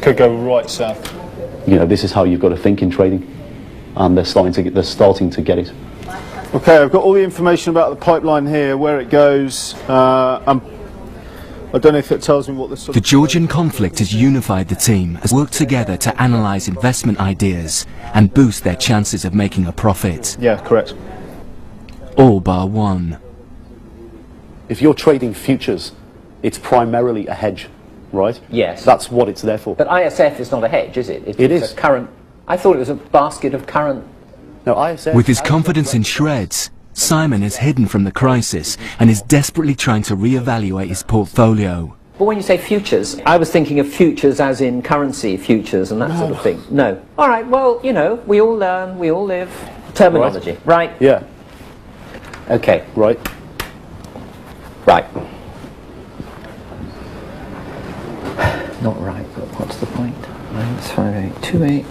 Could go right south. You know, this is how you've got to think in trading, and they're starting to get it. Okay, I've got all the information about the pipeline here, where it goes. I don't know if it tells me what this. The Georgian conflict has unified the team as worked together to analyse investment ideas and boost their chances of making a profit. Yeah, correct. All bar one. If you're trading futures, it's primarily a hedge, right? Yes. That's what it's there for. But ISF is not a hedge, is it? It is. A current. I thought it was a basket of current. No, ISF. With his confidence in shreds, Simon is hidden from the crisis and is desperately trying to re-evaluate his portfolio. But when you say futures, I was thinking of futures as in currency futures and that sort of thing. No. All right, well, you know, we all learn, we all live. Terminology, right? Yeah. Okay. Right. Right. Not right, but what's the point? -5828.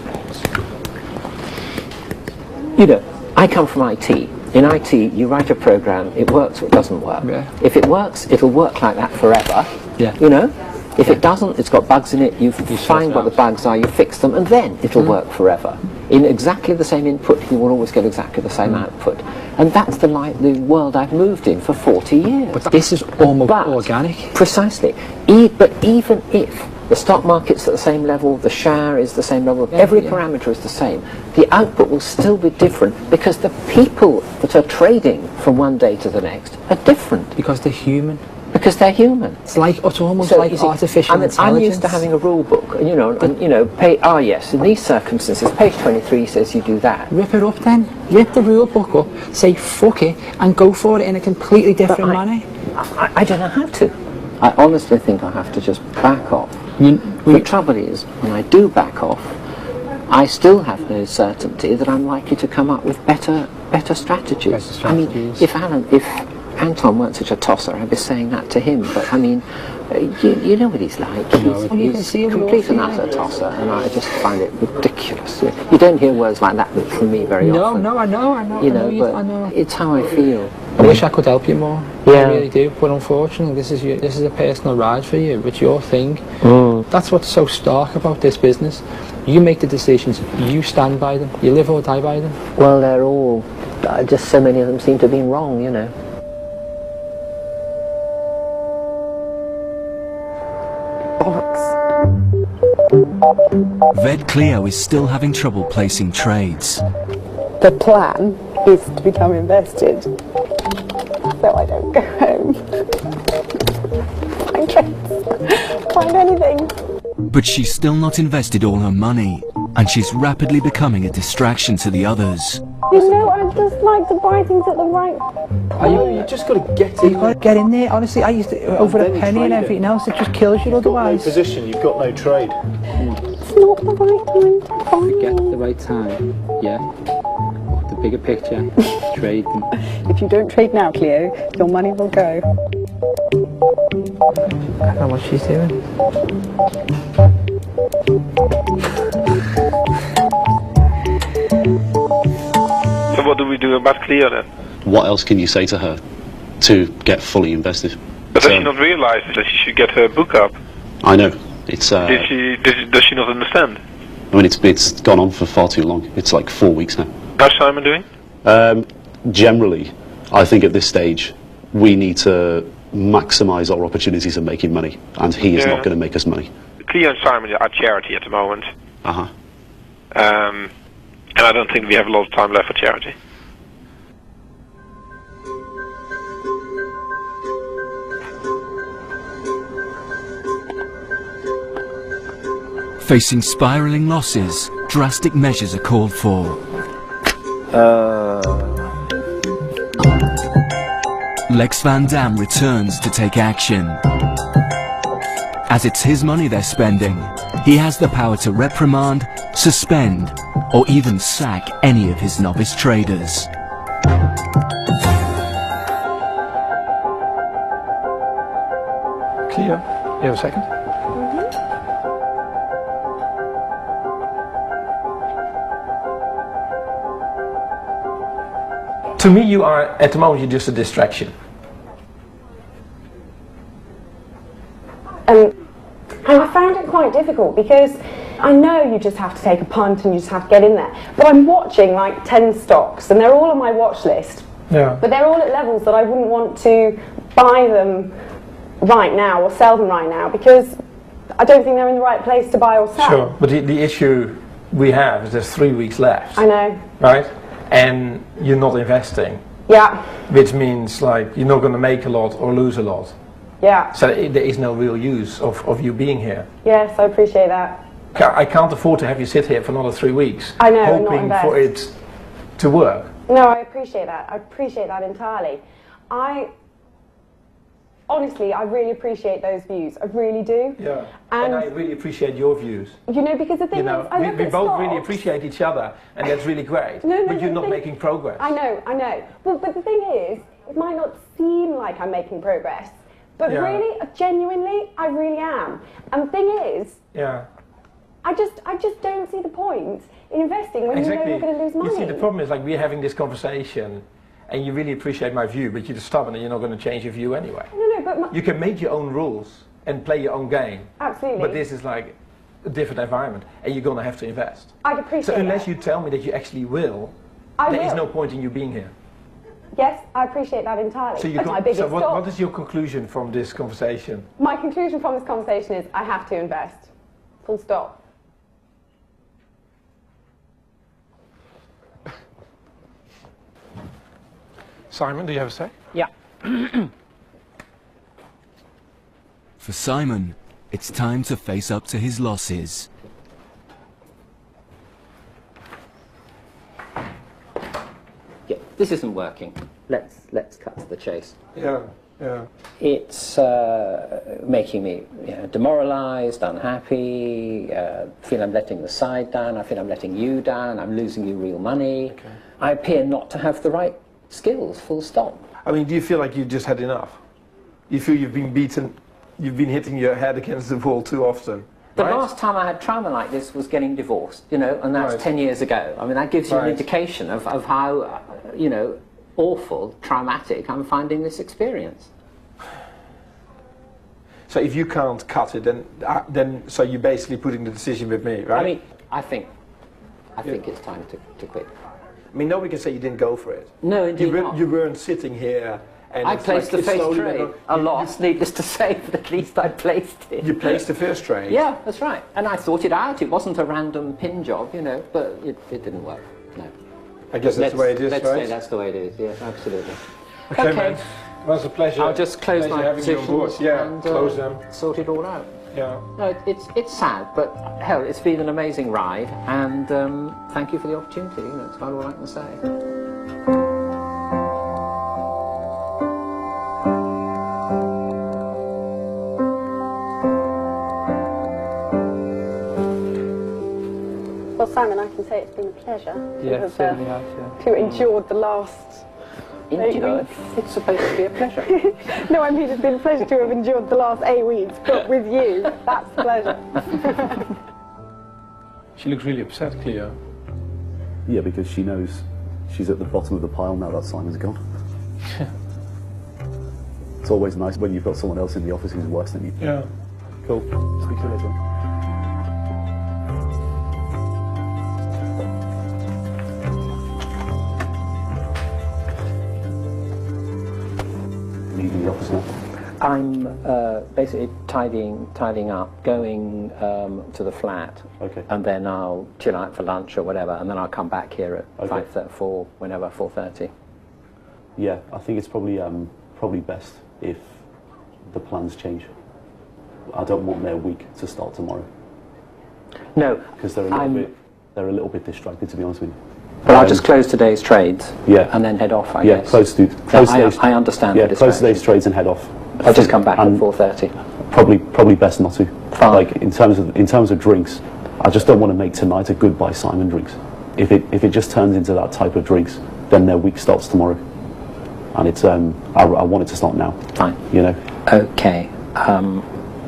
You know, I come from IT. In IT, you write a program, it works or it doesn't work. Yeah. If it works, it'll work like that forever. Yeah. You know? If it doesn't, it's got bugs in it, you find what the bugs are, you fix them, and then it'll work forever. In exactly the same input, you will always get exactly the same output. And that's the world I've moved in for 40 years. But this is almost organic. Precisely. But even if the stock market's at the same level, the share is the same level, every parameter is the same, the output will still be different because the people that are trading from one day to the next are different. Because they're human. Because they're human. It's almost like artificial intelligence. I'm used to having a rule book, and yes, in these circumstances, page 23 says you do that. Rip it up then. Rip the rule book up, say fuck it, and go for it in a completely different manner. I don't know how to. I honestly think I have to just back off. The trouble is, when I do back off, I still have no certainty that I'm likely to come up with better strategies. I mean, if Anton weren't such a tosser, I'd be saying that to him, but I mean, you know what he's like. He's complete and utter tosser, and I just find it ridiculous. You don't hear words like that from me very often. No, I know. You know, but it's how I feel. I wish I could help you more. Yeah. I really do, but unfortunately this is a personal ride for you. It's your thing. That's what's so stark about this business. You make the decisions, you stand by them, you live or die by them. Well, they're all, just so many of them seem to have been wrong, you know. Bollocks. Ved Cleo is still having trouble placing trades. The plan is to become invested, so I don't go home. Find trades, find anything. But she's still not invested all her money, and she's rapidly becoming a distraction to the others. You know, I just like to buy things at the right point. You just got to get in. You've got to get in there. Honestly, I used to over a penny and everything else. It just kills you otherwise. You've got no position. You've got no trade. It's not the right time to buy. Forget the right time. Yeah. The bigger picture. Trade. If you don't trade now, Cleo, your money will go. I don't know what she's doing. So what do we do about Cleo then? What else can you say to her to get fully invested? But does she not realise that she should get her book up? I know. It's. Does she not understand? I mean, it's gone on for far too long. It's like 4 weeks now. How's Simon doing? Generally, I think at this stage we need to maximise our opportunities of making money, and he is not going to make us money. Cleo and Simon are charity at the moment. And I don't think we have a lot of time left for charity. Facing spiralling losses, drastic measures are called for. Lex Van Dam returns to take action. As it's his money they're spending, he has the power to reprimand, suspend, or even sack any of his novice traders. Cleo, you have a second? To me, you are, at the moment, you're just a distraction. And I found it quite difficult because I know you just have to take a punt and you just have to get in there. But I'm watching like 10 stocks and they're all on my watch list. Yeah. But they're all at levels that I wouldn't want to buy them right now or sell them right now because I don't think they're in the right place to buy or sell. Sure, but the issue we have is there's 3 weeks left. I know. Right? And you're not investing. Yeah. Which means like you're not going to make a lot or lose a lot. Yeah. So there is no real use of you being here. Yes, I appreciate that. I can't afford to have you sit here for another 3 weeks. I know, and not hoping invest. for it to work. No, I appreciate that. I appreciate that entirely. Honestly, I really appreciate those views. I really do. Yeah. And I really appreciate your views. You know, because the thing is, I look we at both stocks. really appreciate each other, and that's really great. But you're not making progress. I know. Well, but the thing is, it might not seem like I'm making progress, but really, genuinely, I really am. And the thing is, I just don't see the point in investing when you know you're going to lose money. You see, the problem is like we're having this conversation, and you really appreciate my view, but you're just stubborn and you're not going to change your view anyway. No, but you can make your own rules and play your own game. Absolutely. But this is like a different environment, and you're going to have to invest. I'd appreciate So unless that. you tell me that you actually will, there is no point in you being here. Yes, I appreciate that entirely. So, That's my biggest so thought. what is your conclusion from this conversation? My conclusion from this conversation is I have to invest. Full stop. Simon, do you have a say? Yeah. For Simon, it's time to face up to his losses. Yeah, this isn't working. Let's cut to the chase. Yeah. It's making me demoralised, unhappy, feel I'm letting the side down, I feel I'm letting you down, I'm losing you real money. Okay. I appear not to have the right skills, full stop. I mean, do you feel like you've just had enough? You feel you've been beaten, you've been hitting your head against the wall too often? The last time I had trauma like this was getting divorced, and that's 10 years ago. I mean, that gives you an indication of how, awful, traumatic I'm finding this experience. So if you can't cut it, then so you're basically putting the decision with me, right? I mean, I think it's time to quit. I mean, nobody can say you didn't go for it. No, indeed not. You weren't sitting here And I placed the first trade. A loss, needless to say, but at least I placed it. You placed the first trade? Yeah, that's right. And I thought it out. It wasn't a random pin job, you know, but it didn't work. No. I guess that's the way it is, let's right? say that's the way it is, yes, absolutely. Okay, man. Well, it's a pleasure. I'll just close my positions and close them. Sort it all out. Yeah. No, it's sad, but hell, it's been an amazing ride, and thank you for the opportunity. You know, that's about all I can say. Well, Simon, I can say it's been a pleasure to endure the last... Endure? It's supposed to be a pleasure. No, I mean it's been a pleasure to have endured the last 8 weeks, but with you, that's a pleasure. She looks really upset, Cleo. Yeah, because she knows she's at the bottom of the pile now that Simon's gone. It's always nice when you've got someone else in the office who's worse than you. Yeah. Cool. Speak to you later. Leaving the office now? I'm basically tidying up, going to the flat, and then I'll chill out for lunch or whatever, and then I'll come back here at 5:34, whenever, 4:30. Yeah, I think it's probably best if the plans change. I don't want their week to start tomorrow. No, because they're a little bit distracted, to be honest with you. But I'll just close today's trades, and then head off, I guess. Yeah, close today's. I understand. Yeah, close today's trades and head off. I'll just come back at 4:30. Probably best not to. Like in terms of drinks, I just don't want to make tonight a goodbye Simon drinks. If it just turns into that type of drinks, then their week starts tomorrow, and it's I want it to start now. Fine. You know. Okay.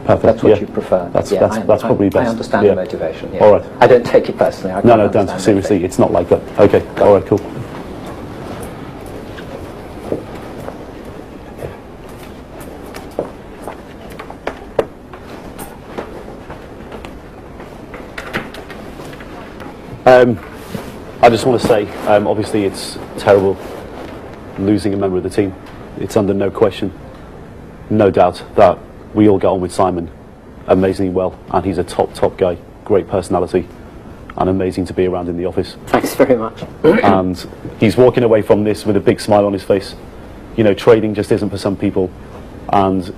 Perfect. That's what you prefer. That's probably best. I understand the motivation. Yeah. All right. I don't take it personally. No, don't. Seriously, it's not like that. Okay. All right. Cool. I just want to say, obviously it's terrible losing a member of the team. It's under no question, no doubt that we all get on with Simon amazingly well, and he's a top guy, great personality, and amazing to be around in the office. Thanks very much. And he's walking away from this with a big smile on his face. You know, trading just isn't for some people, and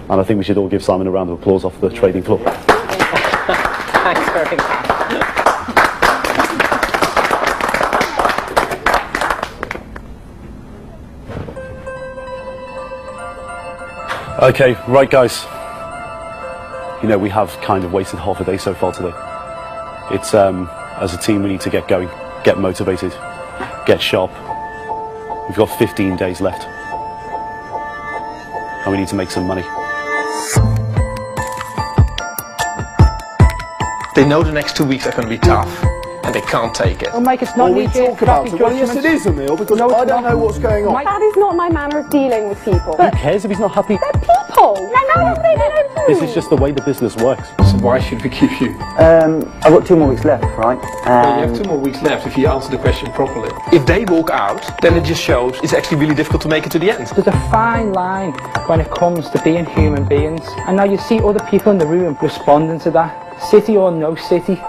I think we should all give Simon a round of applause off the trading floor. Thanks very much. Okay, right guys. You know, we have kind of wasted half a day so far today. It's, as a team, we need to get going, get motivated, get sharp. We've got 15 days left. And we need to make some money. They know the next 2 weeks are going to be tough, and they can't take it. Oh, Mike, it's not we talk about it. Well, yes, it is, Emil, because I don't know what's going on. That is not my manner of dealing with people. Who cares if he's not happy? They're people! They're This is just the way the business works. So why should we keep you? I've got 2 more weeks left, right? Well, you have 2 more weeks left if you answer the question properly. If they walk out, then it just shows it's actually really difficult to make it to the end. There's a fine line when it comes to being human beings. And now you see other people in the room responding to that. City or no city,